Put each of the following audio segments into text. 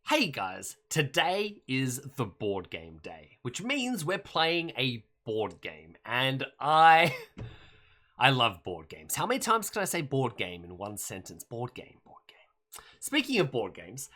Hey guys, today is the board game day, which means we're playing a board game, and I love board games. How many times can I say board game in one sentence? Board game, board game. Speaking of board games,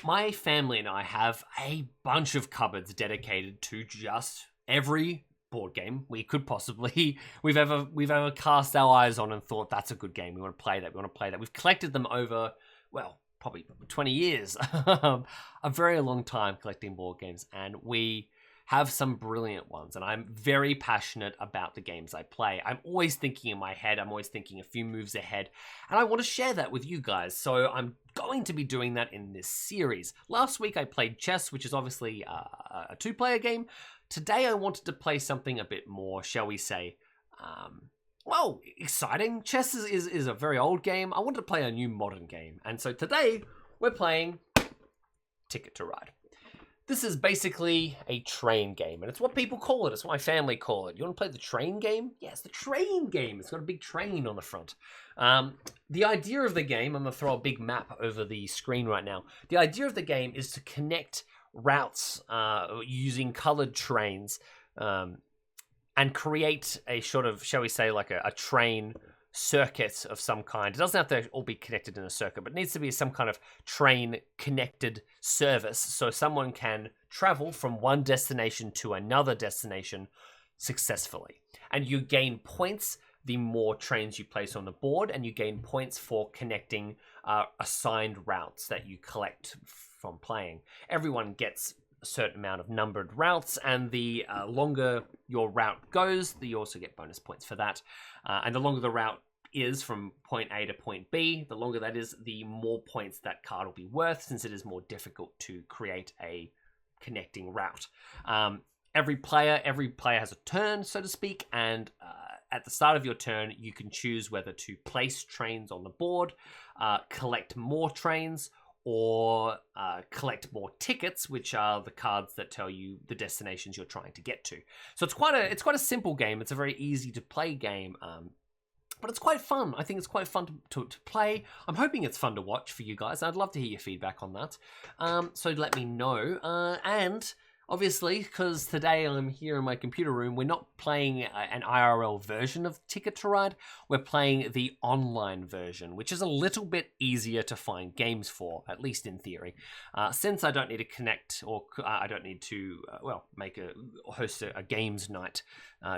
my family and I have a bunch of cupboards dedicated to just every board game we could possibly we've ever cast our eyes on and thought that's a good game. We want to play that. We want to play that. We've collected them over, well, probably 20 years, a very long time collecting board games, and we have some brilliant ones, and I'm very passionate about the games I play. I'm always thinking in my head, I'm always thinking a few moves ahead, and I want to share that with you guys, so I'm going to be doing that in this series. Last week I played chess, which is obviously a two-player game. Today I wanted to play something a bit more, shall we say, well, exciting. Chess is a very old game. I wanted to play a new modern game. And so today, we're playing Ticket to Ride. This is basically a train game, and it's what people call it. It's what my family call it. You want to play the train game? Yes, the train game. It's got a big train on the front. The idea of the game, I'm going to throw a big map over the screen right now. The idea of the game is to connect routes using colored trains, and create a sort of, shall we say, like a train circuit of some kind. It doesn't have to all be connected in a circuit, but it needs to be some kind of train-connected service so someone can travel from one destination to another destination successfully. And you gain points the more trains you place on the board, and you gain points for connecting assigned routes that you collect from playing. Everyone gets a certain amount of numbered routes, and the longer your route goes, you also get bonus points for that. And the longer the route is from point A to point B, the longer that is, the more points that card will be worth, since it is more difficult to create a connecting route. Every player has a turn, so to speak, and at the start of your turn, you can choose whether to place trains on the board, collect more trains, or collect more tickets, which are the cards that tell you the destinations you're trying to get to. So it's quite a simple game. It's a very easy to play game, but it's quite fun. I think it's quite fun to play. I'm hoping it's fun to watch for you guys. I'd love to hear your feedback on that. So let me know. And obviously, because today I'm here in my computer room, we're not playing an IRL version of Ticket to Ride. We're playing the online version, which is a little bit easier to find games for, at least in theory. Since I don't need to connect, or I don't need to, host a games night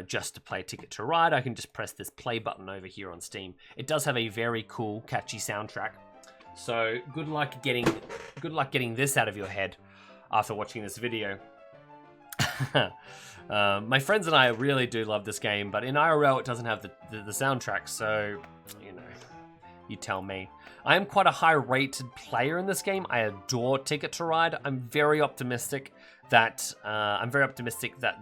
just to play Ticket to Ride, I can just press this play button over here on Steam. It does have a very cool, catchy soundtrack. So good luck getting this out of your head after watching this video. My friends and I really do love this game, but in IRL it doesn't have the soundtrack, so, you tell me. I am quite a high-rated player in this game. I adore Ticket to Ride. I'm very optimistic that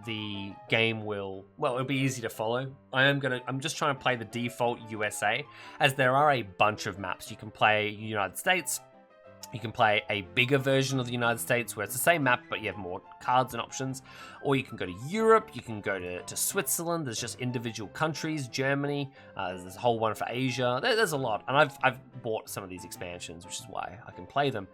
the game will, well, it'll be easy to follow. I'm just trying to play the default USA, as there are a bunch of maps. You can play United States. You can play a bigger version of the United States where it's the same map, but you have more cards and options. Or you can go to Europe, you can go to Switzerland, there's just individual countries, Germany, there's a whole one for Asia. There's a lot, and I've bought some of these expansions, which is why I can play them.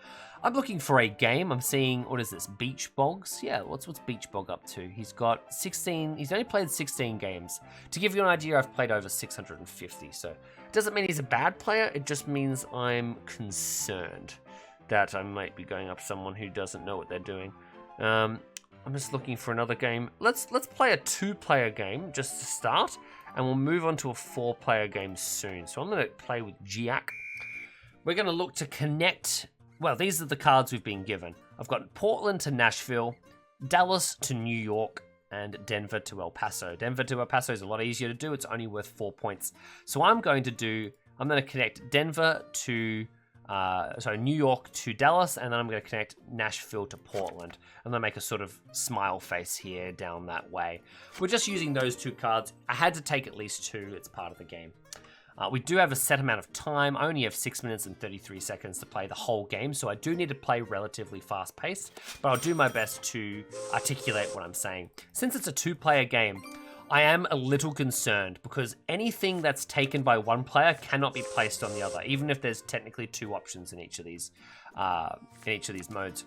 I'm looking for a game. I'm seeing, what is this, Beach Bogs? Yeah, what's Beach Bog up to? He's got 16, he's only played 16 games. To give you an idea, I've played over 650, so it doesn't mean he's a bad player, it just means I'm concerned that I might be going up someone who doesn't know what they're doing. I'm just looking for another game. Let's play a 2-player game just to start, and we'll move on to a 4-player game soon. So I'm going to play with Giac. We're going to look to connect. Well, these are the cards we've been given. I've got Portland to Nashville, Dallas to New York, and Denver to El Paso. Denver to El Paso is a lot easier to do. It's only worth 4 points. So I'm going to connect Denver to New York to Dallas, and then I'm going to connect Nashville to Portland. I'm going to make a sort of smile face here down that way. We're just using those 2 cards. I had to take at least 2. It's part of the game. We do have a set amount of time. I only have 6 minutes and 33 seconds to play the whole game, so I do need to play relatively fast-paced, but I'll do my best to articulate what I'm saying. Since it's a 2-player game, I am a little concerned because anything that's taken by one player cannot be placed on the other, even if there's technically 2 options in each of these modes.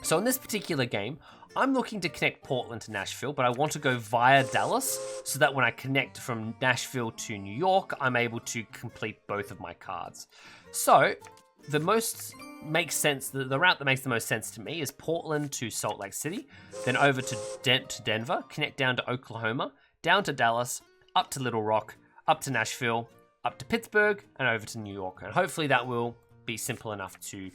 So in this particular game, I'm looking to connect Portland to Nashville, but I want to go via Dallas so that when I connect from Nashville to New York, I'm able to complete both of my cards. So the most makes sense, the route that makes the most sense to me is Portland to Salt Lake City, then over to Denver, connect down to Oklahoma, down to Dallas, up to Little Rock, up to Nashville, up to Pittsburgh, and over to New York. And hopefully that will be simple enough to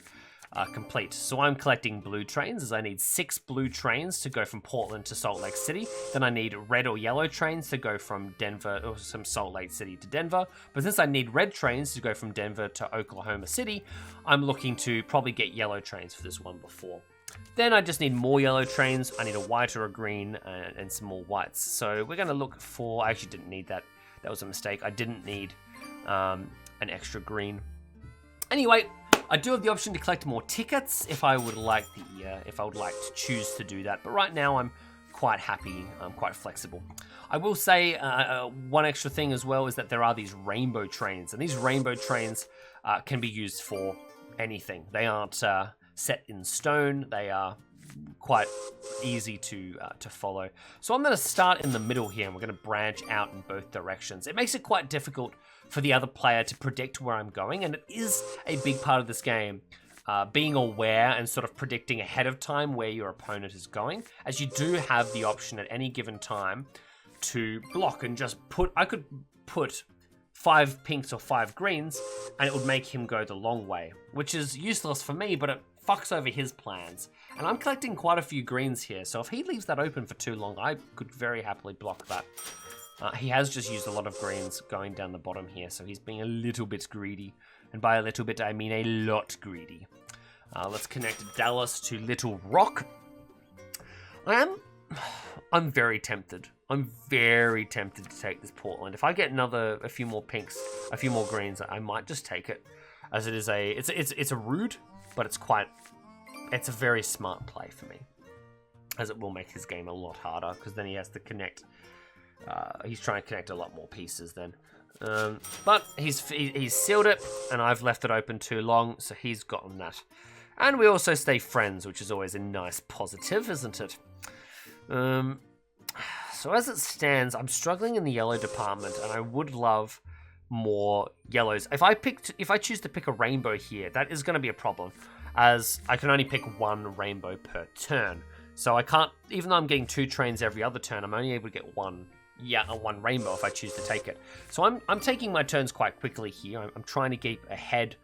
complete. So I'm collecting blue trains, as I need 6 blue trains to go from Portland to Salt Lake City. Then I need red or yellow trains to go from Denver or from Salt Lake City to Denver. But since I need red trains to go from Denver to Oklahoma City, I'm looking to probably get yellow trains for this one before. Then I just need more yellow trains. I need a white or a green and some more whites. So we're going to look for... I actually didn't need that. That was a mistake. I didn't need an extra green. Anyway, I do have the option to collect more tickets if I would like to choose to do that. But right now I'm quite happy. I'm quite flexible. I will say one extra thing as well is that there are these rainbow trains, and these rainbow trains can be used for anything. They aren't set in stone. They are quite easy to follow. So I'm going to start in the middle here, and we're going to branch out in both directions. It makes it quite difficult for the other player to predict where I'm going, and it is a big part of this game, being aware and sort of predicting ahead of time where your opponent is going, as you do have the option at any given time to block and just I could put 5 pinks or 5 greens, and it would make him go the long way, which is useless for me, but it fucks over his plans. And I'm collecting quite a few greens here, so if he leaves that open for too long, I could very happily block that. He has just used a lot of greens going down the bottom here, so he's being a little bit greedy. And by a little bit, I mean a lot greedy. Let's connect Dallas to Little Rock. I'm very tempted. I'm very tempted to take this Portland. If I get a few more pinks, a few more greens, I might just take it. As it is it's a rude, but it's a very smart play for me. As it will make his game a lot harder, because then he has to connect. He's trying to connect a lot more pieces then. But he's sealed it, and I've left it open too long, so he's gotten that. And we also stay friends, which is always a nice positive, isn't it? So as it stands, I'm struggling in the yellow department, and I would love more yellows. If I choose to pick a rainbow here, that is going to be a problem, as I can only pick 1 rainbow per turn. So I can't, even though I'm getting 2 trains every other turn, I'm only able to get one rainbow if I choose to take it. So I'm taking my turns quite quickly here. I'm trying to keep ahead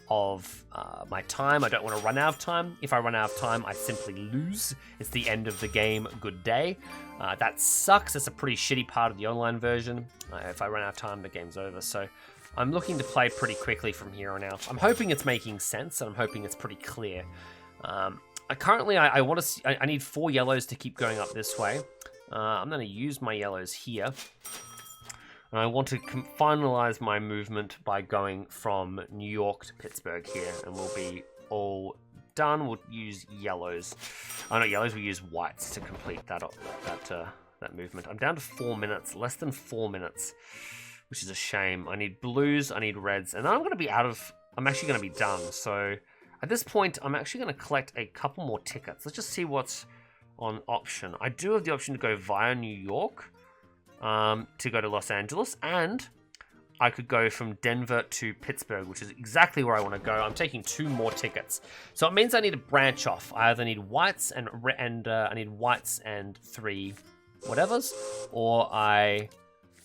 of my time. I don't want to run out of time. If I run out of time, I simply lose. It's the end of the game. Good day. That sucks. It's a pretty shitty part of the online version. If I run out of time, the game's over. So I'm looking to play pretty quickly from here on out. I'm hoping it's making sense, and I'm hoping it's pretty clear. Currently, I need 4 yellows to keep going up this way. I'm going to use my yellows here. And I want to finalize my movement by going from New York to Pittsburgh here. And we'll be all done. We'll use yellows. Oh, not yellows. We'll use whites to complete that movement. I'm down to 4 minutes. Less than 4 minutes. Which is a shame. I need blues. I need reds. And I'm actually going to be done. So at this point, I'm actually going to collect a couple more tickets. Let's just see what's on option. I do have the option to go via New York to go to Los Angeles, and I could go from Denver to Pittsburgh, which is exactly where I want to go. I'm taking 2 more tickets, so it means I need to branch off. I either need whites and I need whites and 3 whatevers, or I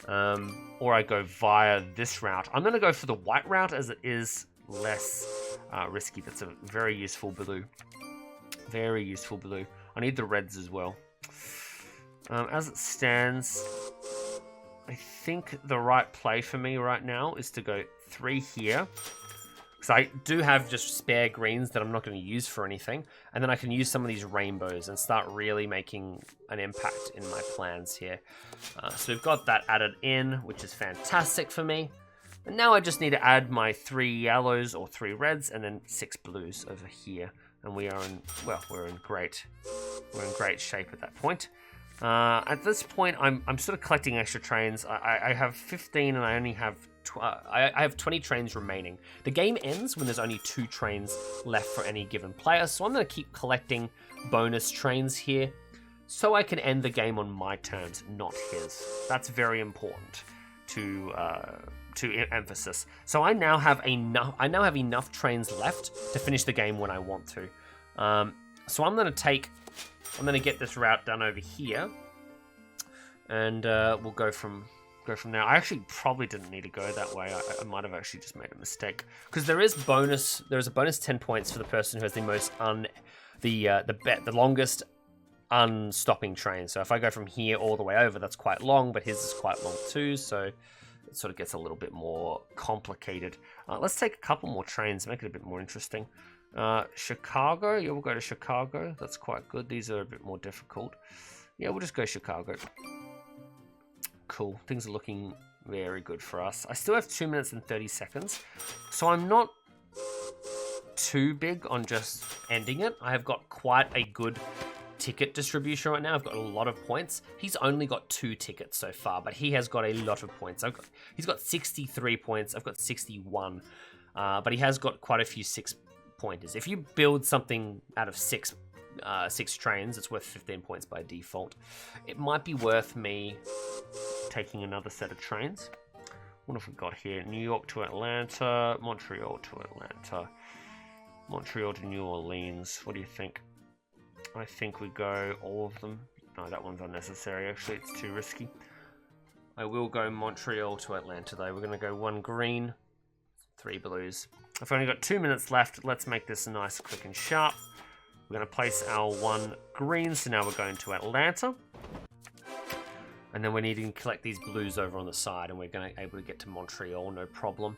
go via this route. I'm going to go for the white route as it is less risky. That's a very useful blue. Very useful blue. I need the reds as well. As it stands, I think the right play for me right now is to go 3 here. Because I do have just spare greens that I'm not going to use for anything. And then I can use some of these rainbows and start really making an impact in my plans here. So we've got that added in, which is fantastic for me. And now I just need to add my 3 yellows or 3 reds and then 6 blues over here. And we're in great shape at that point. At this point, I'm sort of collecting extra trains. I have 15 and I only have I have 20 trains remaining. The game ends when there's only 2 trains left for any given player, so I'm going to keep collecting bonus trains here so I can end the game on my terms, not his. That's very important to emphasis. So I now have enough trains left to finish the game when I want to. So I'm going to get this route done over here, and we'll go from there. I actually probably didn't need to go that way. I might have actually just made a mistake, because there is a bonus 10 points for the person who has the longest unstopping train. So if I go from here all the way over, that's quite long, but his is quite long too, so it sort of gets a little bit more complicated. Let's take a couple more trains, make it a bit more interesting. Chicago, yeah, we'll go to Chicago. That's quite good. These are a bit more difficult. Yeah, we'll just go Chicago. Cool. Things are looking very good for us. I still have 2 minutes and 30 seconds, so I'm not too big on just ending it. I have got quite a good ticket distribution right now. I've got a lot of points. He's only got 2 tickets so far, but he has got a lot of points. He's got 63 points. I've got 61, but he has got quite a few 6-pointers. If you build something out of 6 trains, it's worth 15 points by default. It might be worth me taking another set of trains. What have we got here? New York to Atlanta, Montreal to Atlanta, Montreal to New Orleans. What do you think? I think we go all of them. No, that one's unnecessary. Actually, it's too risky. I will go Montreal to Atlanta, though. We're going to go 1 green, 3 blues. I've only got 2 minutes left. Let's make this nice, quick, and sharp. We're going to place our 1 green, so now we're going to Atlanta. And then we're needing to collect these blues over on the side, and we're going to be able to get to Montreal, no problem.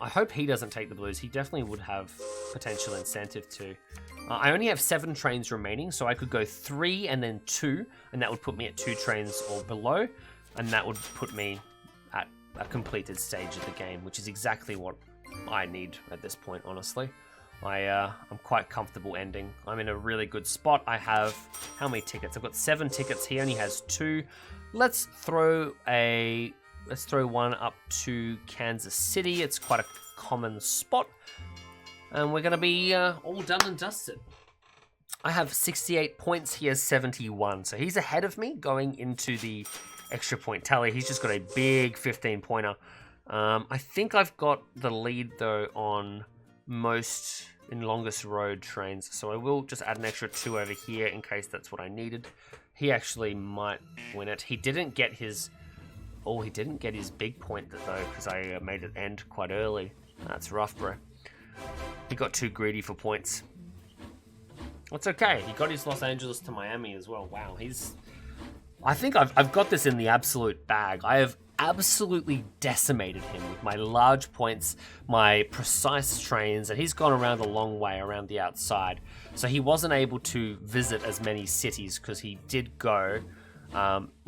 I hope he doesn't take the blues. He definitely would have potential incentive to. I only have 7 trains remaining, so I could go 3 and then 2, and that would put me at 2 trains or below, and that would put me at a completed stage of the game, which is exactly what I need at this point, honestly. I'm quite comfortable ending. I'm in a really good spot. I have, how many tickets? I've got 7 tickets. He only has 2. Let's throw one up to Kansas City. It's quite a common spot. And we're going to be all done and dusted. I have 68 points. He has 71. So he's ahead of me going into the extra point tally. He's just got a big 15-pointer. I think I've got the lead, though, on most in longest road trains, so I will just add an extra 2 over here in case that's what I needed. He actually might win it. He didn't get his big point though, because I made it end quite early. That's rough, bro. He got too greedy for points. That's okay. He got his Los Angeles to Miami as well. Wow, I think I've got this in the absolute bag. I have absolutely decimated him with my large points, my precise trains, and he's gone around a long way around the outside. So he wasn't able to visit as many cities because he did go,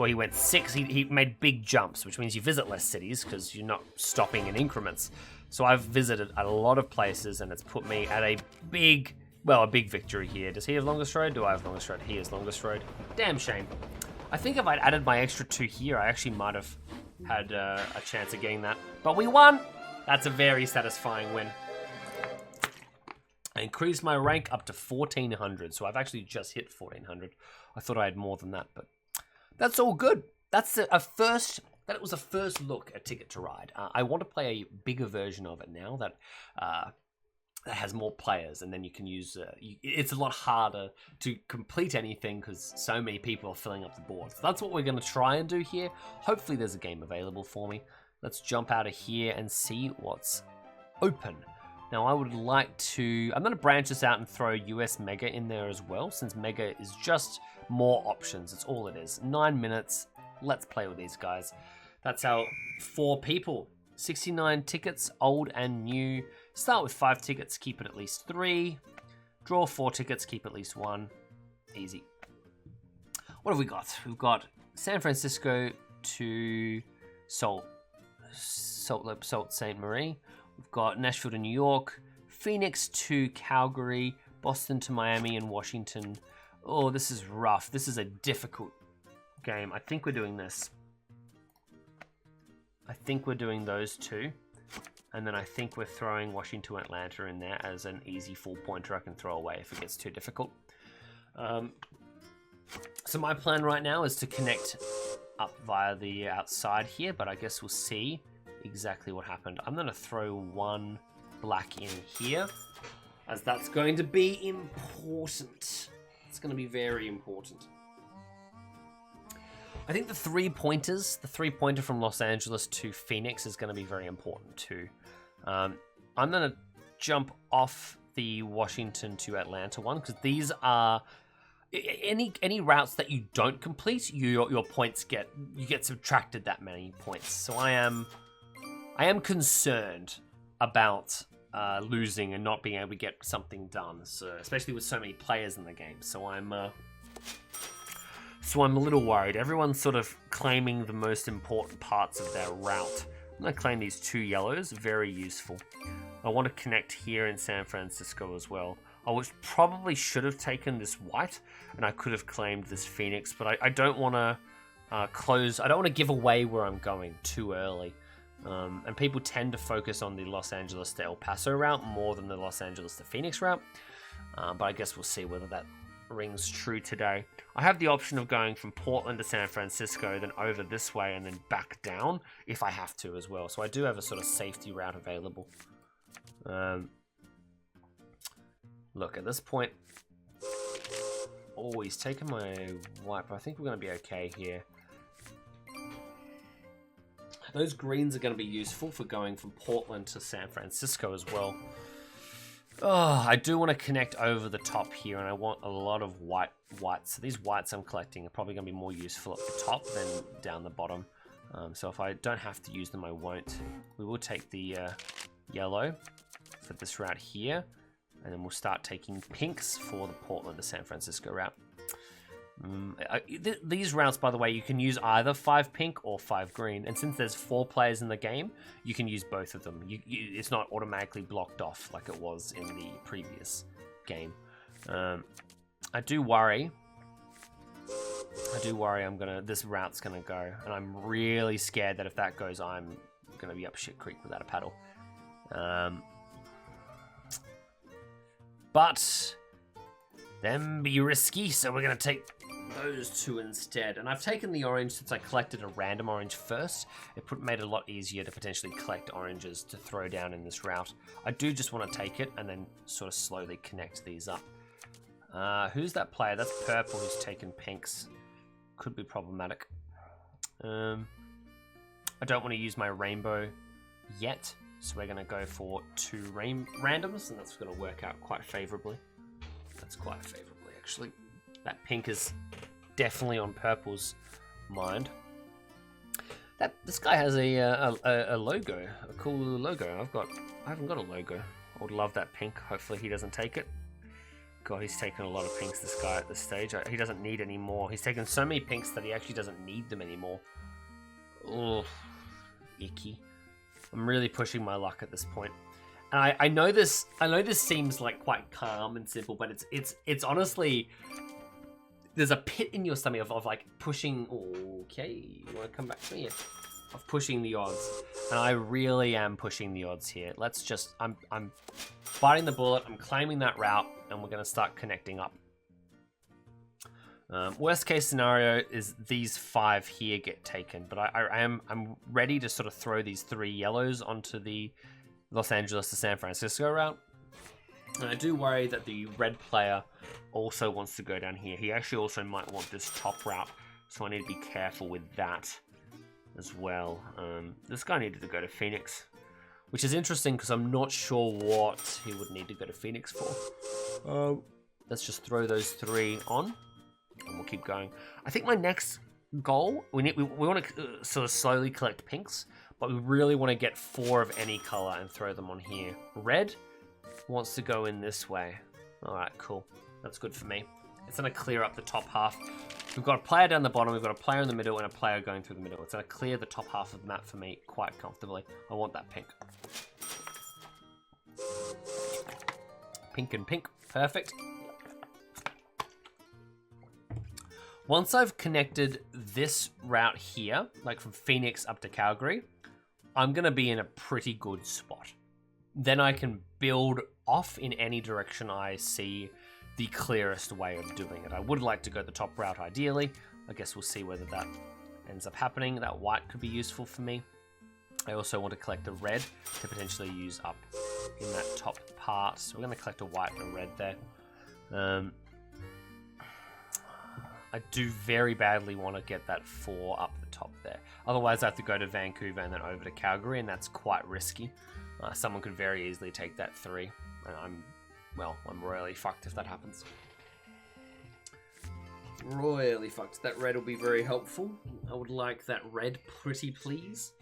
he went 6. He made big jumps, which means you visit less cities because you're not stopping in increments. So I've visited a lot of places, and it's put me at a big victory here. Does he have longest road? Do I have longest road? He has longest road. Damn shame. I think if I'd added my extra 2 here, I actually might have had a chance of getting that. But we won! That's a very satisfying win. I increased my rank up to 1400, so I've actually just hit 1400. I thought I had more than that, but that's all good. That was a first look at Ticket to Ride. I want to play a bigger version of it now that has more players, and then you can use it's a lot harder to complete anything because so many people are filling up the board. So that's what we're going to try and do here. Hopefully there's a game available for me. Let's jump out of here and see what's open. Now I'm going to branch this out and throw US Mega in there as well, since Mega is just more options. It's all it is. 9 minutes. Let's play with these guys. That's our 4 people. 69 tickets, old and new. Start with 5 tickets, keep it at least 3. Draw 4 tickets, keep at least 1. Easy. What have we got? We've got San Francisco to Sault Ste. Marie. We've got Nashville to New York. Phoenix to Calgary. Boston to Miami and Washington. Oh, this is rough. This is a difficult game, I think we're doing this. I think we're doing those two. And then I think we're throwing Washington Atlanta in there as an easy full pointer I can throw away if it gets too difficult. So my plan right now is to connect up via the outside here, but I guess we'll see exactly what happened. I'm going to throw one black in here, as that's going to be important. It's going to be very important. I think the three-pointer from Los Angeles to Phoenix is going to be very important too. I'm going to jump off the Washington to Atlanta one, because these are any routes that you don't complete, your points get subtracted that many points. So I am concerned about losing and not being able to get something done. So especially with so many players in the game. So I'm a little worried. Everyone's sort of claiming the most important parts of their route. I'm going to claim these 2 yellows, very useful. I want to connect here in San Francisco as well. I probably should have taken this white, and I could have claimed this Phoenix, but I don't want to close. I don't want to give away where I'm going too early. And people tend to focus on the Los Angeles to El Paso route more than the Los Angeles to Phoenix route. But I guess we'll see whether that rings true today. I have the option of going from Portland to San Francisco, then over this way, and then back down if I have to as well. So I do have a sort of safety route available. Look, at this point, he's taken my white, but I think we're going to be okay here. Those greens are going to be useful for going from Portland to San Francisco as well. Oh, I do want to connect over the top here, and I want a lot of whites. So these whites I'm collecting are probably going to be more useful at the top than down the bottom. So if I don't have to use them, I won't. We will take the yellow for this route here, and then we'll start taking pinks for the Portland to San Francisco route. These routes, by the way, you can use either 5 pink or 5 green, and since there's 4 players in the game, you can use both of them. It's not automatically blocked off like it was in the previous game. I do worry this route's gonna go, and I'm really scared that if that goes, I'm gonna be up shit creek without a paddle. But them be risky, so we're gonna take those 2 instead. And I've taken the orange since I collected a random orange first. It made it a lot easier to potentially collect oranges to throw down in this route. I do just want to take it and then sort of slowly connect these up. Who's that player? That's purple who's taken pinks. Could be problematic. I don't want to use my rainbow yet, so we're going to go for 2 randoms, and that's going to work out quite favorably. That's quite favorably, actually. That pink is definitely on purple's mind. This guy has a logo, a cool logo. I haven't got a logo. I would love that pink. Hopefully he doesn't take it. God, he's taken a lot of pinks, this guy, at this stage. He doesn't need any more. He's taken so many pinks that he actually doesn't need them anymore. Oh, icky. I'm really pushing my luck at this point. And I know this seems like quite calm and simple, but it's honestly, there's a pit in your stomach of like pushing. Okay, you want to come back to me? Of pushing the odds, and I really am pushing the odds here. Let's just, I'm biting the bullet. I'm claiming that route, and we're gonna start connecting up. Worst case scenario is these 5 here get taken, but I'm ready to sort of throw these 3 yellows onto the Los Angeles to San Francisco route. And I do worry that the red player also wants to go down here. He actually also might want this top route, so I need to be careful with that as well. This guy needed to go to Phoenix, which is interesting because I'm not sure what he would need to go to Phoenix for. Let's just throw those 3 on, and we'll keep going. I think my next goal, we want to sort of slowly collect pinks, but we really want to get 4 of any color and throw them on here. Red wants to go in this way. All right, cool. That's good for me. It's going to clear up the top half. We've got a player down the bottom, we've got a player in the middle, and a player going through the middle. It's going to clear the top half of the map for me quite comfortably. I want that pink. Pink and pink. Perfect. Once I've connected this route here, like from Phoenix up to Calgary, I'm going to be in a pretty good spot. Then I can build off in any direction I see the clearest way of doing it. I would like to go the top route ideally. I guess we'll see whether that ends up happening. That white could be useful for me. I also want to collect a red to potentially use up in that top part. So we're going to collect a white and a red there. I do very badly want to get that 4 up the top there. Otherwise, I have to go to Vancouver and then over to Calgary, and that's quite risky. Someone could very easily take that 3, and I'm royally fucked if that happens. Royally fucked. That red will be very helpful. I would like that red pretty please.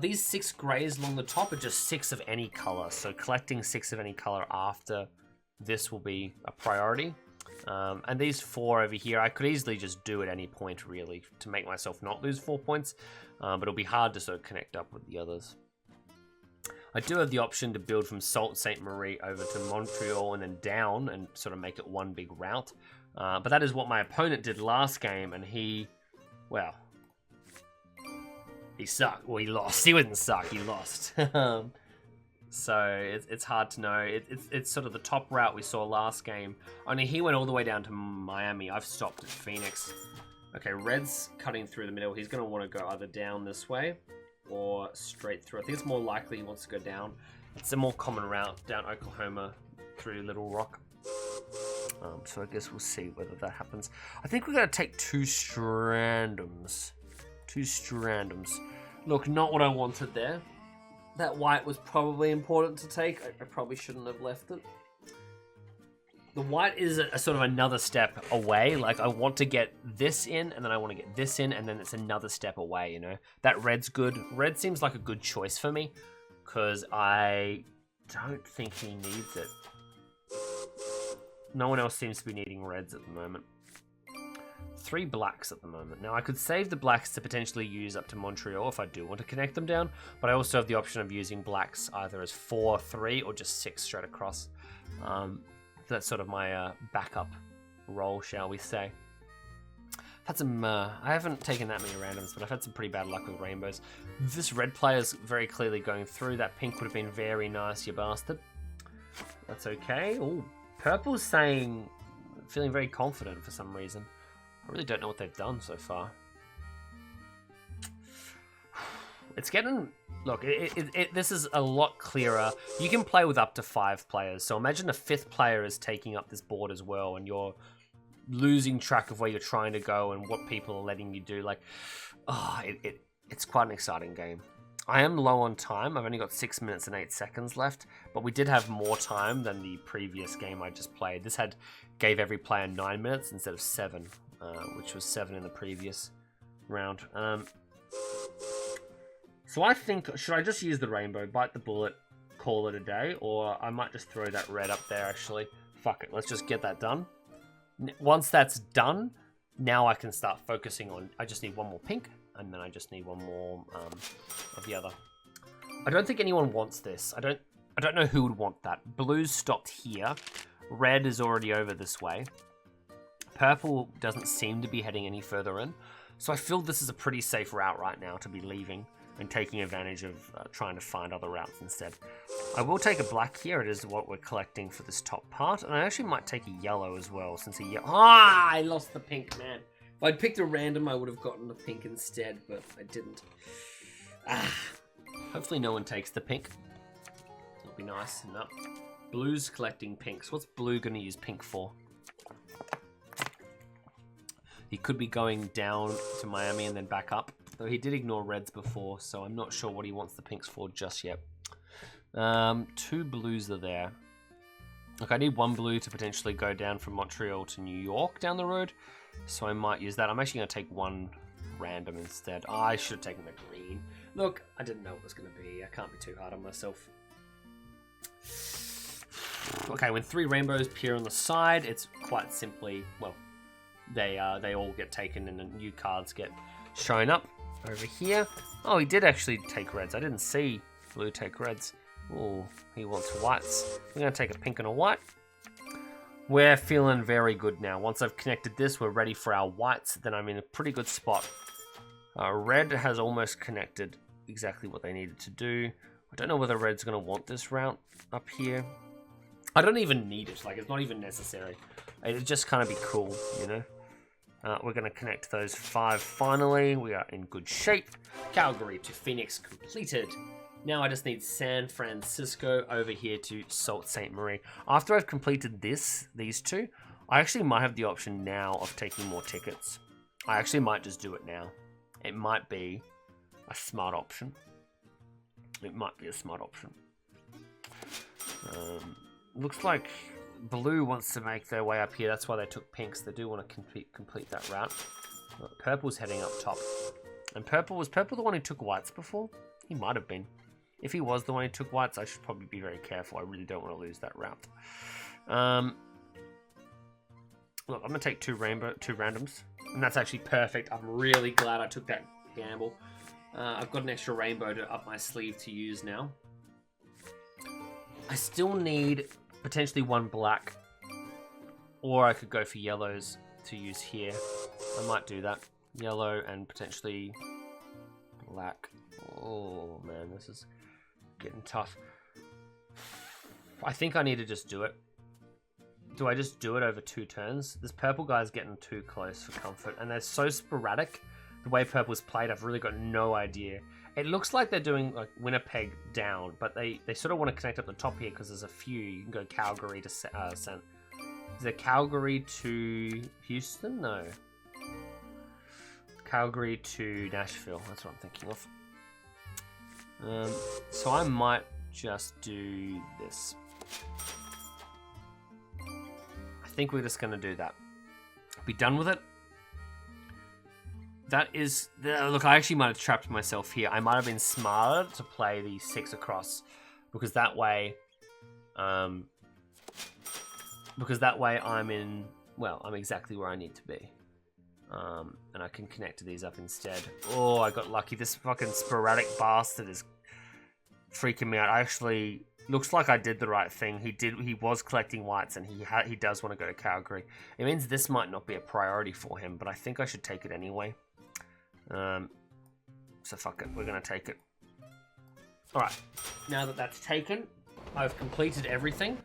These 6 greys along the top are just 6 of any color, so collecting 6 of any color after this will be a priority. And these 4 over here, I could easily just do at any point, really, to make myself not lose 4 points, but it'll be hard to sort of connect up with the others. I do have the option to build from Sault Ste. Marie over to Montreal and then down and sort of make it one big route. But that is what my opponent did last game, and he sucked. Well, he lost. He wouldn't suck, he lost. So it's hard to know. It's sort of the top route we saw last game. Only he went all the way down to Miami. I've stopped at Phoenix. Okay, red's cutting through the middle. He's going to want to go either down this way or straight through. I think it's more likely he wants to go down. It's a more common route down Oklahoma through Little Rock. So I guess we'll see whether that happens. I think we're going to take 2 Strandums. 2 Strandums. Look, not what I wanted there. That white was probably important to take. I probably shouldn't have left it. The white is a sort of another step away. Like, I want to get this in, and then I want to get this in, and then it's another step away, you know? That red's good. Red seems like a good choice for me, because I don't think he needs it. No one else seems to be needing reds at the moment. 3 blacks at the moment. Now, I could save the blacks to potentially use up to Montreal if I do want to connect them down, but I also have the option of using blacks either as 4, 3, or just 6 straight across. That's sort of my backup role, shall we say. I've had some, I haven't taken that many randoms, but I've had some pretty bad luck with rainbows. This red player's very clearly going through. That pink would have been very nice, you bastard. That's okay. Oh, purple's saying, feeling very confident for some reason. I really don't know what they've done so far. It's getting... Look, this is a lot clearer. You can play with up to 5 players. So imagine a 5th player is taking up this board as well, and you're losing track of where you're trying to go and what people are letting you do. Like, it's quite an exciting game. I am low on time. I've only got 6 minutes and 8 seconds left, but we did have more time than the previous game I just played. This gave every player 9 minutes instead of 7. Which was 7 in the previous round. So I think, should I just use the rainbow, bite the bullet, call it a day, or I might just throw that red up there actually. Fuck it, let's just get that done. Once that's done, now I can start focusing on, I just need 1 more pink, and then I just need 1 more of the other. I don't think anyone wants this. I don't know who would want that. Blue's stopped here. Red is already over this way. Purple doesn't seem to be heading any further in. So I feel this is a pretty safe route right now to be leaving and taking advantage of trying to find other routes instead. I will take a black here. It is what we're collecting for this top part. And I actually might take a yellow as well, since I lost the pink, man. If I'd picked a random, I would have gotten the pink instead, but I didn't. Hopefully no one takes the pink. That'll be nice. No. Blue's collecting pinks. What's blue going to use pink for? He could be going down to Miami and then back up. Though he did ignore reds before, so I'm not sure what he wants the pinks for just yet. 2 blues are there. Look, I need 1 blue to potentially go down from Montreal to New York down the road. So I might use that. I'm actually going to take 1 random instead. Oh, I should have taken the green. Look, I didn't know it was going to be. I can't be too hard on myself. Okay, when 3 rainbows appear on the side, it's quite simply, well, they all get taken and the new cards get shown up over here. Oh, he did actually take reds. I didn't see blue take reds. Oh, he wants whites. We're going to take a pink and a white. We're feeling very good now. Once I've connected this, we're ready for our whites. Then I'm in a pretty good spot. Red has almost connected exactly what they needed to do. I don't know whether red's going to want this route up here. I don't even need it. Like, it's not even necessary. It'd just kind of be cool, you know? We're going to connect those 5 finally. We are in good shape. Calgary to Phoenix completed. Now I just need San Francisco over here to Sault Ste. Marie. After I've completed these two, I actually might have the option now of taking more tickets. I actually might just do it now. It might be a smart option. It might be a smart option. Looks like blue wants to make their way up here. That's why they took pinks. They do want to complete that route. Look, purple's heading up top. And was purple the one who took whites before? He might have been. If he was the one who took whites, I should probably be very careful. I really don't want to lose that route. Look, I'm going to take two randoms. And that's actually perfect. I'm really glad I took that gamble. I've got an extra rainbow to up my sleeve to use now. I still need potentially one black. Or I could go for yellows to use here. I might do that. Yellow and potentially black. Oh man, this is getting tough. I think I need to just do it. Do I just do it over 2 turns? This purple guy's getting too close for comfort, and they're so sporadic. The way purple's played, I've really got no idea. It looks like they're doing like Winnipeg down, but they sort of want to connect up the top here because there's a few. You can go Calgary to Is it Calgary to Houston? No. Calgary to Nashville. That's what I'm thinking of. So I might just do this. I think we're just going to do that. Be done with it. That is... Look, I actually might have trapped myself here. I might have been smarter to play the 6 across. Because that way... I'm in... Well, I'm exactly where I need to be. And I can connect these up instead. Oh, I got lucky. This fucking sporadic bastard is freaking me out. I actually... Looks like I did the right thing. He was collecting whites, and he does want to go to Calgary. It means this might not be a priority for him, but I think I should take it anyway. So fuck it. We're going to take it. Alright. Now that that's taken, I've completed everything.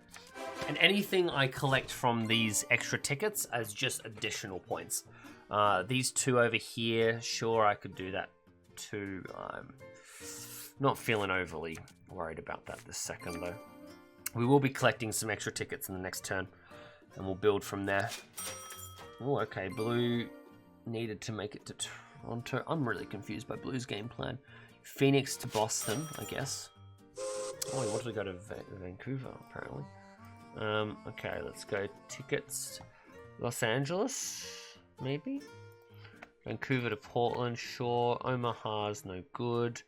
And anything I collect from these extra tickets as just additional points. These 2 over here, sure, I could do that too. I'm not feeling overly worried about that this second, though. We will be collecting some extra tickets in the next turn, and we'll build from there. Oh, okay, blue needed to make it to Toronto. I'm really confused by blue's game plan. Phoenix to Boston, I guess. Oh, he wanted to go to Vancouver, apparently. Okay, let's go tickets. Los Angeles, maybe? Vancouver to Portland, sure. Omaha's no good.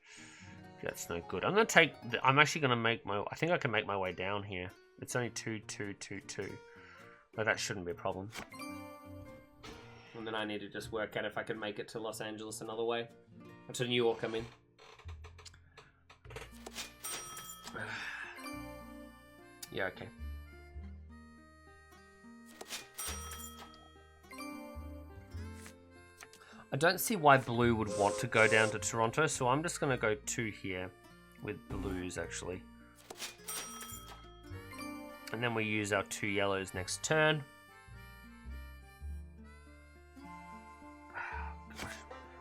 That's no good. I'm actually gonna make my... I think I can make my way down here. It's only 2, 2, 2, 2. But that shouldn't be a problem. And then I need to just work out if I can make it to Los Angeles another way. Or to New York, I mean. Yeah, okay. I don't see why blue would want to go down to Toronto, so I'm just going to go 2 here with blues, actually. And then we use our 2 yellows next turn.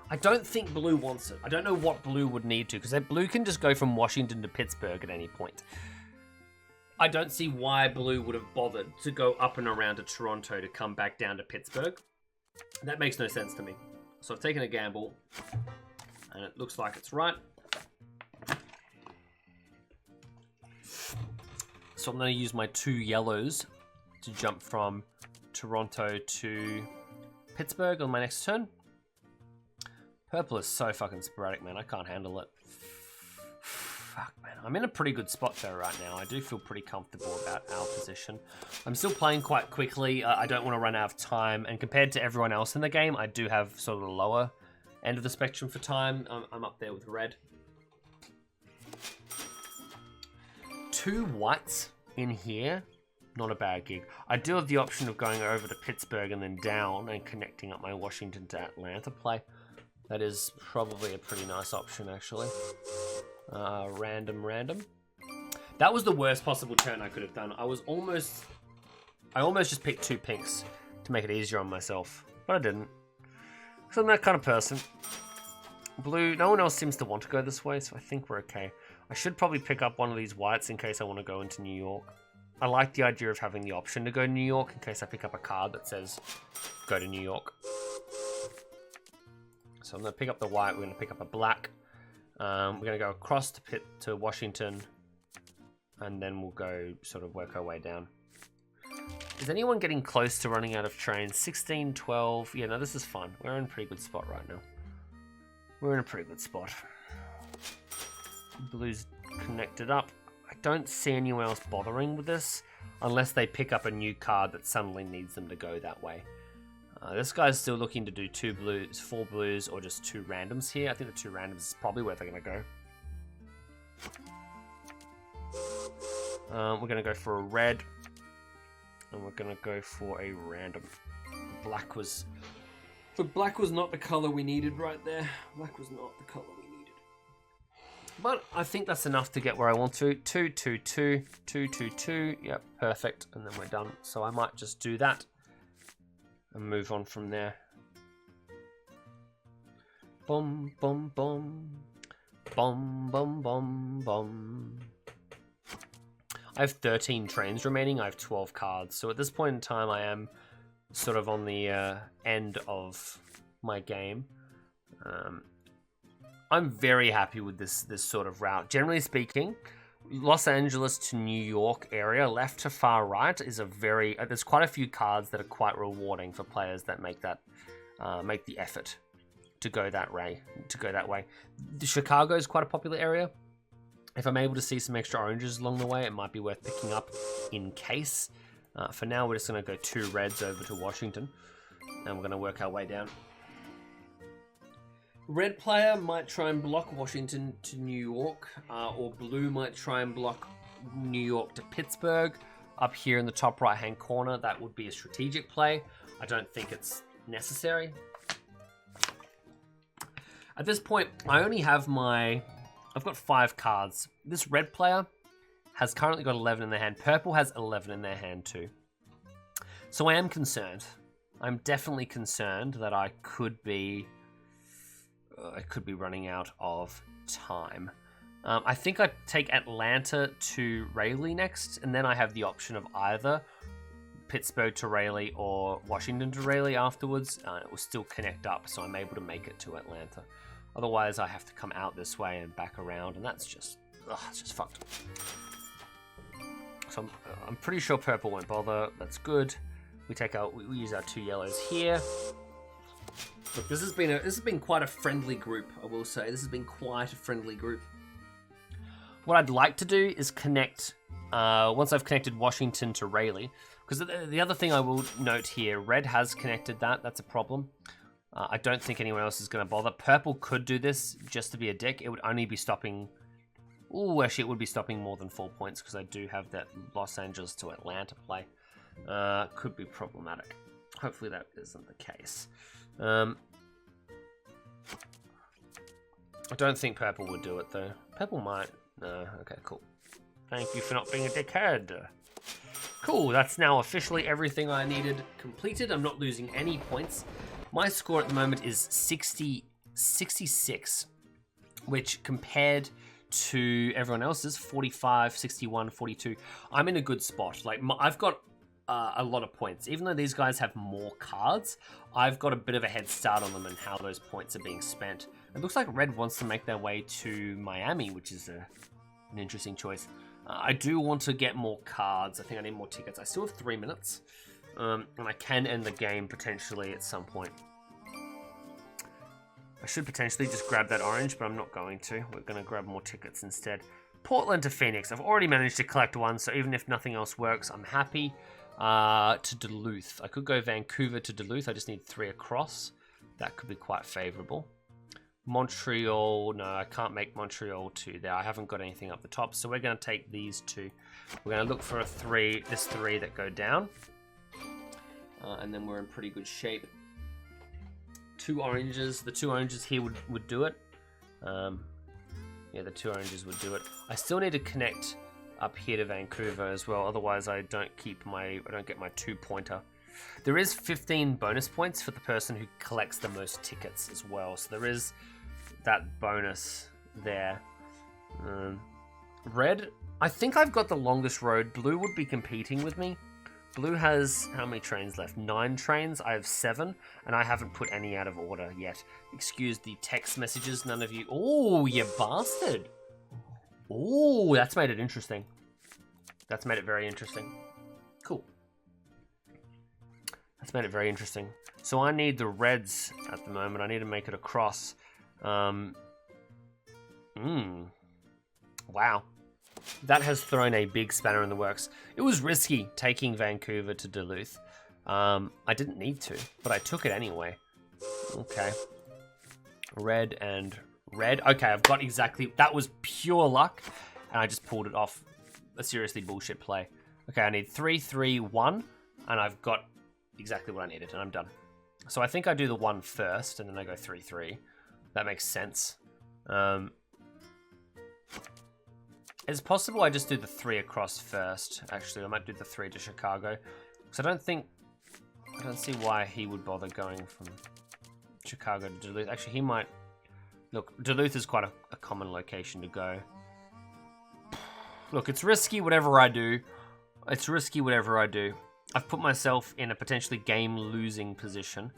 I don't think blue wants it. I don't know what blue would need to, because blue can just go from Washington to Pittsburgh at any point. I don't see why blue would have bothered to go up and around to Toronto to come back down to Pittsburgh. That makes no sense to me. So I've taken a gamble, and it looks like it's right. So I'm going to use my 2 yellows to jump from Toronto to Pittsburgh on my next turn. Purple is so fucking sporadic, man. I can't handle it. Fuck, man. I'm in a pretty good spot though right now. I do feel pretty comfortable about our position. I'm still playing quite quickly. I don't want to run out of time. And compared to everyone else in the game, I do have sort of the lower end of the spectrum for time. I'm up there with red. 2 whites in here Not a bad gig. I do have the option of going over to Pittsburgh and then down and connecting up my Washington to Atlanta play. That is probably a pretty nice option, actually. Random. That was the worst possible turn I could have done. I almost just picked 2 pinks to make it easier on myself, but I didn't. Because I'm that kind of person. Blue, no one else seems to want to go this way, so I think we're okay. I should probably pick up one of these whites in case I want to go into New York. I like the idea of having the option to go to New York in case I pick up a card that says go to New York. So I'm going to pick up the white, we're going to pick up a black. We're going to go across to Washington, and then we'll go sort of work our way down. Is anyone getting close to running out of trains? 16, 12. Yeah, no, this is fun. We're in a pretty good spot right now. We're in a pretty good spot. Blue's connected up. I don't see anyone else bothering with this unless they pick up a new card that suddenly needs them to go that way. This guy's still looking to do 2 blues, 4 blues, or just 2 randoms here. I think the 2 randoms is probably where they're going to go. We're going to go for a red, and we're going to go for a random. Black was not the color we needed right there. Black was not the color we needed. But I think that's enough to get where I want to. 2, 2, 2, 2, 2, 2. Yep, perfect. And then we're done. So I might just do that and move on from there. Bum, bum, bum. Bum, bum, bum, bum. I have 13 trains remaining. I have 12 cards. So at this point in time, I am sort of on the end of my game. I'm very happy with this sort of route. Generally speaking, Los Angeles to New York area, left to far right, is a very... there's quite a few cards that are quite rewarding for players that make that make the effort to go that way. Chicago is quite a popular area. If I'm able to see some extra oranges along the way, it might be worth picking up in case. For now, we're just going to go 2 reds over to Washington, and we're going to work our way down. Red player might try and block Washington to New York, or blue might try and block New York to Pittsburgh. Up here in the top right-hand corner, that would be a strategic play. I don't think it's necessary. At this point, I only have I've got 5 cards. This red player has currently got 11 in their hand. Purple has 11 in their hand too. So I am concerned. I'm definitely concerned that I could be running out of time. I think I take Atlanta to Raleigh next, and then I have the option of either Pittsburgh to Raleigh or Washington to Raleigh afterwards. It will still connect up, so I'm able to make it to Atlanta. Otherwise, I have to come out this way and back around, and that's just, it's just fucked. So I'm pretty sure purple won't bother. That's good. We use our 2 yellows here. Look, this has been quite a friendly group, I will say. This has been quite a friendly group. What I'd like to do is connect, once I've connected Washington to Raleigh, because the other thing I will note here, red has connected that. That's a problem. I don't think anyone else is going to bother. Purple could do this just to be a dick. It would only be stopping... Ooh, actually, it would be stopping more than 4 points because I do have that Los Angeles to Atlanta play. Could be problematic. Hopefully that isn't the case. I don't think purple would do it, though. Purple might. No, okay, cool. Thank you for not being a dickhead. Cool, that's now officially everything I needed completed. I'm not losing any points. My score at the moment is 66, which compared to everyone else's, 45, 61, 42. I'm in a good spot. Like, I've got a lot of points. Even though these guys have more cards, I've got a bit of a head start on them and how those points are being spent. It looks like red wants to make their way to Miami, which is an interesting choice. I do want to get more cards. I think I need more tickets. I still have 3 minutes. And I can end the game potentially at some point. I should potentially just grab that orange, but I'm not going to. We're going to grab more tickets instead. Portland to Phoenix. I've already managed to collect one, so even if nothing else works, I'm happy. To Duluth. I could go Vancouver to Duluth. I just need 3 across. That could be quite favorable. Montreal, no, I can't make Montreal 2 there. I haven't got anything up the top, so we're going to take these 2. We're going to look for a 3, this 3 that go down. And then we're in pretty good shape. 2 oranges. The 2 oranges here would do it. Yeah, the 2 oranges would do it. I still need to connect up here to Vancouver as well, otherwise I don't get my 2-pointer. There is 15 bonus points for the person who collects the most tickets as well, so there is that bonus there. Red, I think I've got the longest road. Blue would be competing with me. Blue has how many trains left? 9 trains. I have 7, and I haven't put any out of order yet. Excuse the text messages, none of you. Oh, you bastard! Oh, that's made it interesting. That's made it very interesting. Cool. That's made it very interesting. So I need the reds at the moment. I need to make it across. Wow. That has thrown a big spanner in the works. It was risky taking Vancouver to Duluth. I didn't need to, but I took it anyway. Okay. Red and red. Okay, I've got exactly... That was pure luck, and I just pulled it off. A seriously bullshit play. Okay, I need 3, 3, 1, and I've got exactly what I needed, and I'm done. So I think I do the 1 first, and then I go 3, 3. That makes sense. It's possible I just do the 3 across first. Actually, I might do the 3 to Chicago. Because I don't see why he would bother going from Chicago to Duluth. Actually, he might... Look, Duluth is quite a common location to go. Look, it's risky whatever I do. It's risky whatever I do. I've put myself in a potentially game-losing position.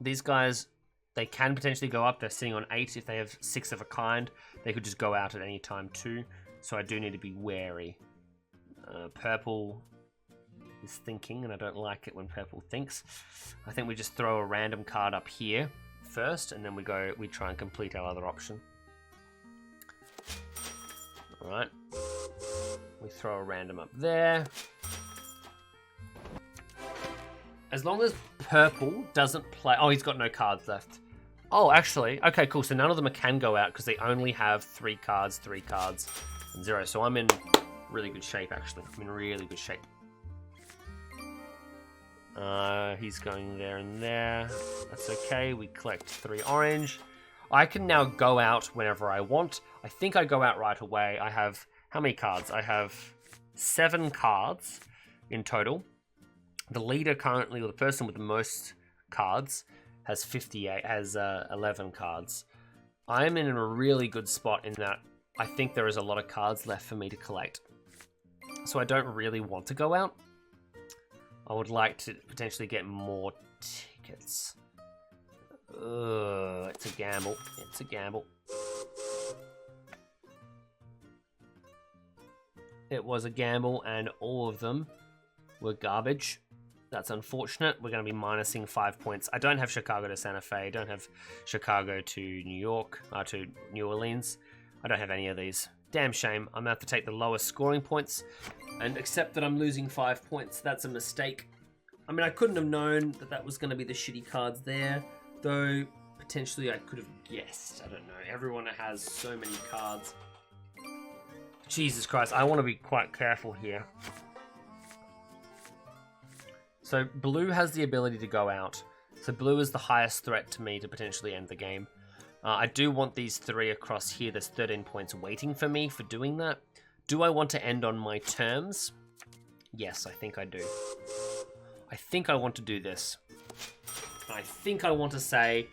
These guys... They can potentially go up. They're sitting on 8. If they have 6 of a kind, they could just go out at any time too. So I do need to be wary. Purple is thinking, and I don't like it when purple thinks. I think we just throw a random card up here first, and then we try and complete our other option. Alright. We throw a random up there. As long as purple doesn't play... Oh, he's got no cards left. Oh, actually. Okay, cool. So none of them can go out because they only have 3 cards, and 0. So I'm in really good shape, actually. I'm in really good shape. He's going there and there. That's okay. We collect 3 orange. I can now go out whenever I want. I think I go out right away. I have... How many cards? I have 7 cards in total. The leader currently, or the person with the most cards, has 11 cards. I am in a really good spot in that I think there is a lot of cards left for me to collect. So I don't really want to go out. I would like to potentially get more tickets. It's a gamble. It's a gamble. It was a gamble, and all of them were garbage. That's unfortunate. We're going to be minusing 5 points. I don't have Chicago to Santa Fe. I don't have Chicago to New York, to New Orleans. I don't have any of these. Damn shame. I'm going to have to take the lowest scoring points and accept that I'm losing 5 points. That's a mistake. I mean, I couldn't have known that that was going to be the shitty cards there, though potentially I could have guessed. I don't know. Everyone has so many cards. Jesus Christ. I want to be quite careful here. So blue has the ability to go out. So blue is the highest threat to me to potentially end the game. I do want these 3 across here. There's 13 points waiting for me for doing that. Do I want to end on my terms? Yes, I think I do. I think I want to do this. I think I want to say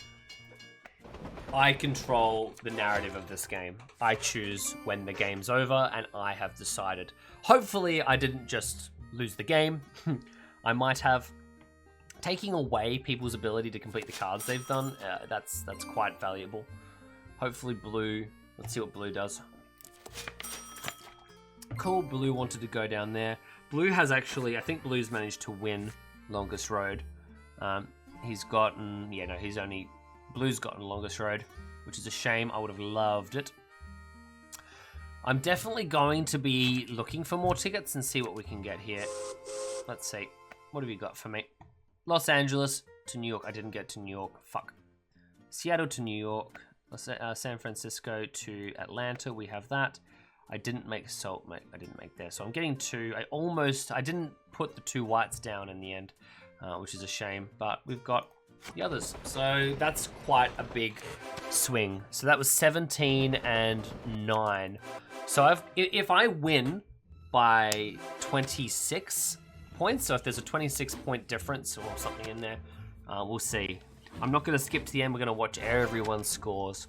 I control the narrative of this game. I choose when the game's over, and I have decided. Hopefully I didn't just lose the game. I might have. Taking away people's ability to complete the cards they've done, that's quite valuable. Hopefully blue, let's see what blue does. Cool, blue wanted to go down there. Blue has actually, I think blue's managed to win longest road. He's gotten, yeah, no, blue's gotten longest road, which is a shame. I would have loved it. I'm definitely going to be looking for more tickets and see what we can get here. Let's see. What have you got for me? Los Angeles to New York. I didn't get to New York. Fuck. Seattle to New York. San Francisco to Atlanta. We have that. I didn't make Salt Lake. I didn't make there. So I'm getting 2. I didn't put the 2 whites down in the end, which is a shame. But we've got the others. So that's quite a big swing. So that was 17 and 9. So if I win by 26 points, so if there's a 26-point difference or something in there, we'll see. I'm not going to skip to the end. We're going to watch everyone's scores.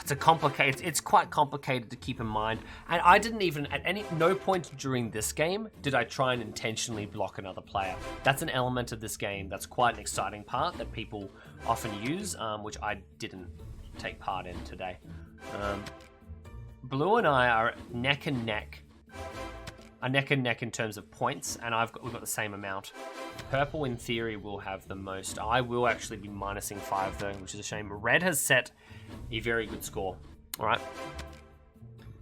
It's quite complicated to keep in mind. And I didn't even, at no point during this game, did I try and intentionally block another player. That's an element of this game that's quite an exciting part that people often use, which I didn't take part in today. Blue and I are neck and neck. Neck and neck in terms of points, and we've got the same amount. Purple, in theory, will have the most. I will actually be minusing 5 though, which is a shame. Red has set a very good score. All right.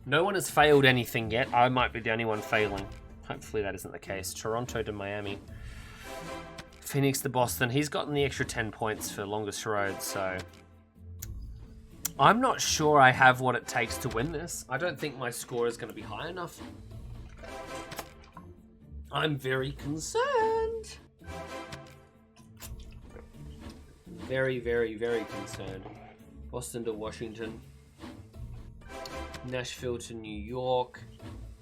No one has failed anything yet. I might be the only one failing. Hopefully that isn't the case. Toronto to Miami. Phoenix to Boston. He's gotten the extra 10 points for longest road, so I'm not sure I have what it takes to win this. I don't think my score is going to be high enough. I'm very concerned. Very, very, very concerned. Boston to Washington. Nashville to New York.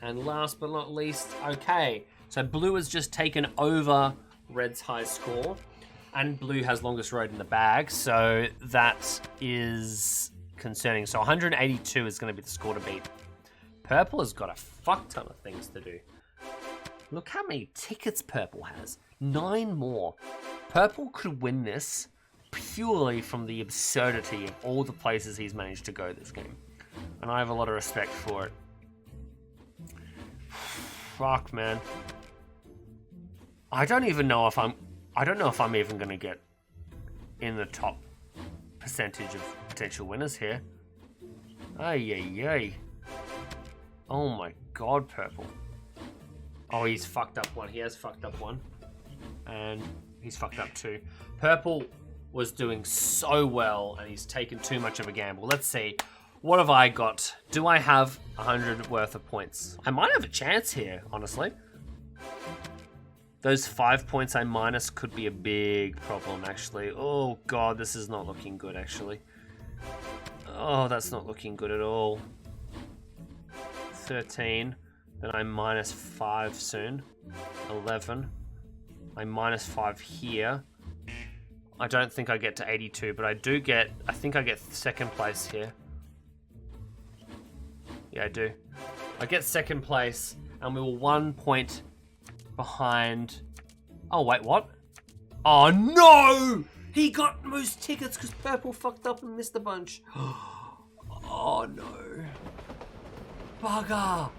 And last but not least, okay. So Blue has just taken over Red's high score. And Blue has longest road in the bag. So that is concerning. So 182 is going to be the score to beat. Purple has got a fuck ton of things to do. Look how many tickets Purple has. 9 more. Purple could win this purely from the absurdity of all the places he's managed to go this game. And I have a lot of respect for it. Fuck, man. I don't know if I'm even going to get in the top percentage of potential winners here. Ay. Oh my god, Purple. Oh, he's fucked up one. He has fucked up one. And he's fucked up 2. Purple was doing so well, and he's taken too much of a gamble. Let's see. What have I got? Do I have 100 worth of points? I might have a chance here, honestly. Those 5 points I minus could be a big problem, actually. Oh, God, this is not looking good, actually. Oh, that's not looking good at all. 13. Then I minus 5 soon. 11. I minus 5 here. I don't think I get to 82, but I think I get second place here. Yeah, I do. I get second place, and we were 1 point behind. Oh, wait, what? Oh, no! He got most tickets because Purple fucked up and missed a bunch. Oh, no. Bugger.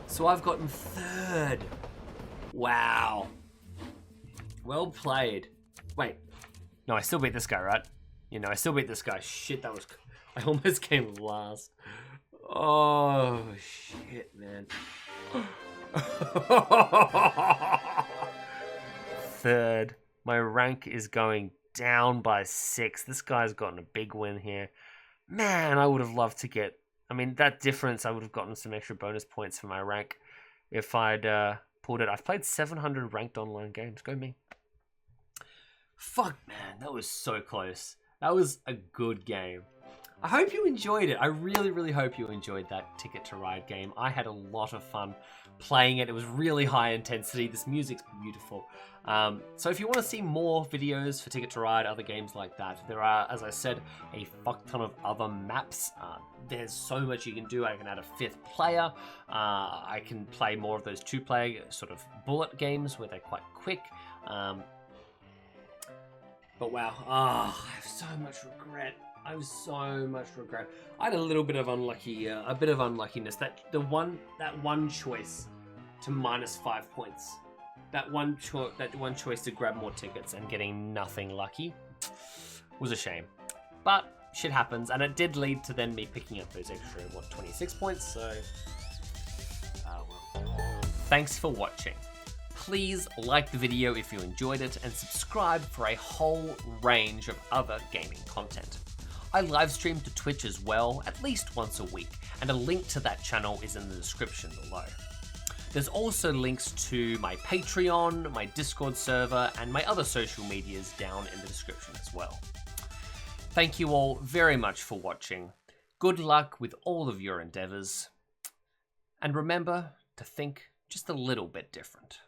So I've gotten 3rd. Wow. Well played. Wait. No, I still beat this guy, right? You know, I still beat this guy. Shit, that was... I almost came last. Oh, shit, man. 3rd. My rank is going down by 6. This guy's gotten a big win here. Man, I would have loved to get... I mean, that difference, I would have gotten some extra bonus points for my rank if I'd pulled it. I've played 700 ranked online games. Go me. Fuck, man. That was so close. That was a good game. I hope you enjoyed it. I really, really hope you enjoyed that Ticket to Ride game. I had a lot of fun playing it. It was really high intensity. This music's beautiful. So if you want to see more videos for Ticket to Ride, other games like that, there are, as I said, a fuck ton of other maps. There's so much you can do. I can add a 5th player. I can play more of those 2-player sort of bullet games where they're quite quick. But wow, I have so much regret. I have so much regret. I had a little bit of unluckiness. That one choice to minus 5 points. That one choice to grab more tickets and getting nothing lucky was a shame. But shit happens, and it did lead to then me picking up those extra 26 points. So, well. Thanks for watching. please like the video if you enjoyed it and subscribe for a whole range of other gaming content. I live stream to Twitch as well, at least once a week, and a link to that channel is in the description below. There's also links to my Patreon, my Discord server, and my other social medias down in the description as well. Thank you all very much for watching. Good luck with all of your endeavors. And remember to think just a little bit different.